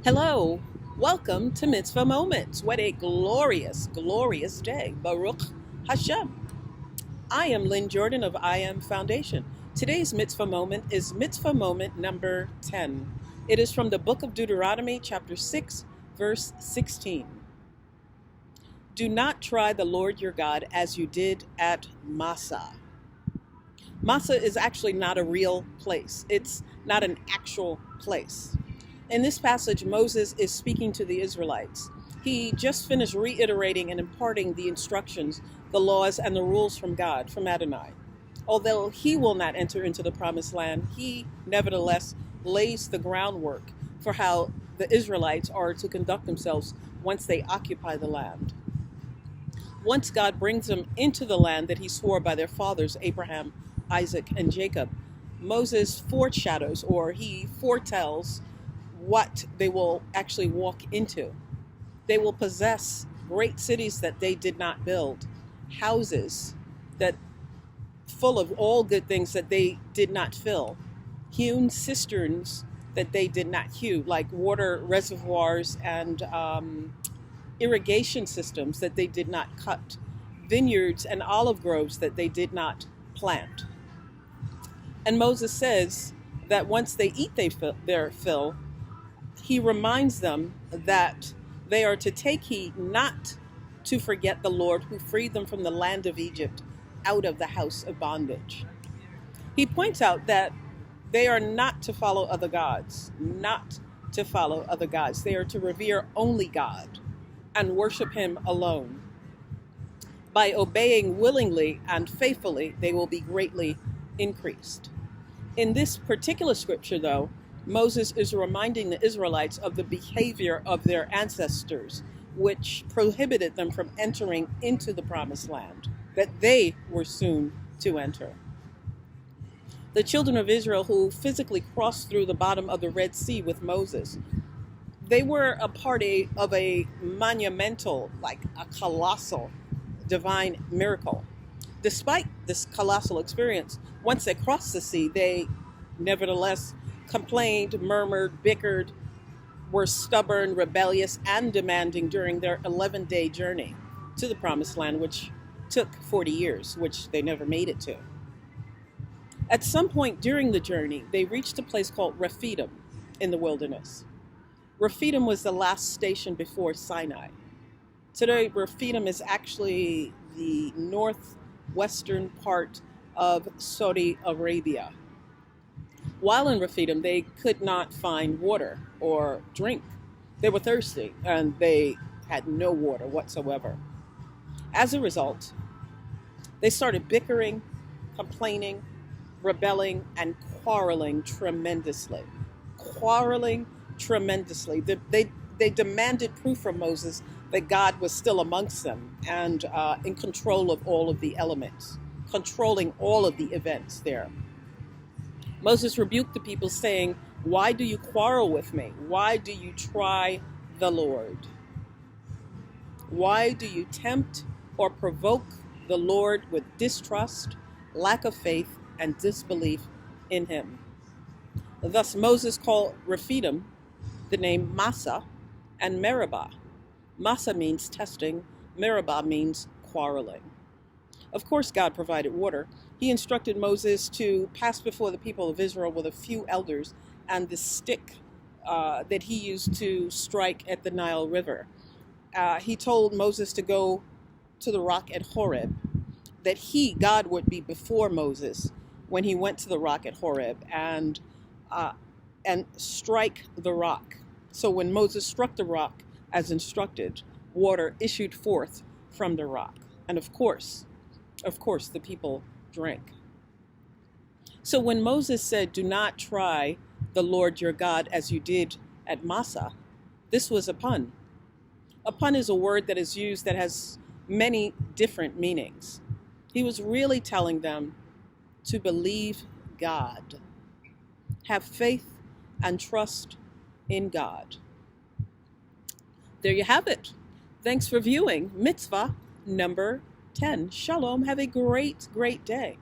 Hello, welcome to Mitzvah Moments. What a glorious, glorious day. Baruch Hashem. I am Lynn Jordan of IAMFoundLJ. Today's Mitzvah Moment is Mitzvah Moment number 10. It is from the book of Deuteronomy, chapter 6, verse 16. Do not try the Lord your God as you did at Massah. Massah is actually not a real place. It's not an actual place. In this passage, Moses is speaking to the Israelites. He just finished reiterating and imparting the instructions, the laws, and the rules from God, from Adonai. Although he will not enter into the promised land, he nevertheless lays the groundwork for how the Israelites are to conduct themselves once they occupy the land. Once God brings them into the land that he swore by their fathers, Abraham, Isaac, and Jacob, Moses foreshadows, or he foretells, what they will actually walk into. They will possess great cities that they did not build, houses that full of all good things that they did not fill, hewn cisterns that they did not hew, like water reservoirs and irrigation systems that they did not cut, vineyards and olive groves that they did not plant. And Moses says that once they eat their fill, he reminds them that they are to take heed not to forget the Lord who freed them from the land of Egypt out of the house of bondage. He points out that they are not to follow other gods, not to follow other gods. They are to revere only God and worship him alone. By obeying willingly and faithfully, they will be greatly increased. In this particular scripture, though, Moses is reminding the Israelites of the behavior of their ancestors, which prohibited them from entering into the promised land that they were soon to enter. The children of Israel who physically crossed through the bottom of the Red Sea with Moses, they were a part of a monumental, like a colossal divine miracle. Despite this colossal experience, once they crossed the sea, they nevertheless complained, murmured, bickered, were stubborn, rebellious, and demanding during their 11-day journey to the promised land, which took 40 years, which they never made it to. At some point during the journey, they reached a place called Rephidim in the wilderness. Rephidim was the last station before Sinai. Today, Rephidim is actually the northwestern part of Saudi Arabia. While in Rephidim, they could not find water or drink. They were thirsty and they had no water whatsoever. As a result, they started bickering, complaining, rebelling, and quarreling tremendously. They demanded proof from Moses that God was still amongst them and in control of all of the elements, controlling all of the events there. Moses rebuked the people, saying, "Why do you quarrel with me? Why do you try the Lord? Why do you tempt or provoke the Lord with distrust, lack of faith, and disbelief in him?" Thus Moses called Rephidim the name Massah and Meribah. Massah means testing, Meribah means quarreling. Of course, God provided water. He instructed Moses to pass before the people of Israel with a few elders and the stick that he used to strike at the Nile River. He told Moses to go to the rock at Horeb, that God, would be before Moses when he went to the rock at Horeb and strike the rock. So when Moses struck the rock as instructed, water issued forth from the rock. And of course, the people drank. So when Moses said, "Do not try the Lord your God as you did at Massah," this was a pun. A pun is a word that is used that has many different meanings. He was really telling them to believe God, have faith and trust in God. There you have it. Thanks for viewing Mitzvah number 10. Shalom. Have a great, great day.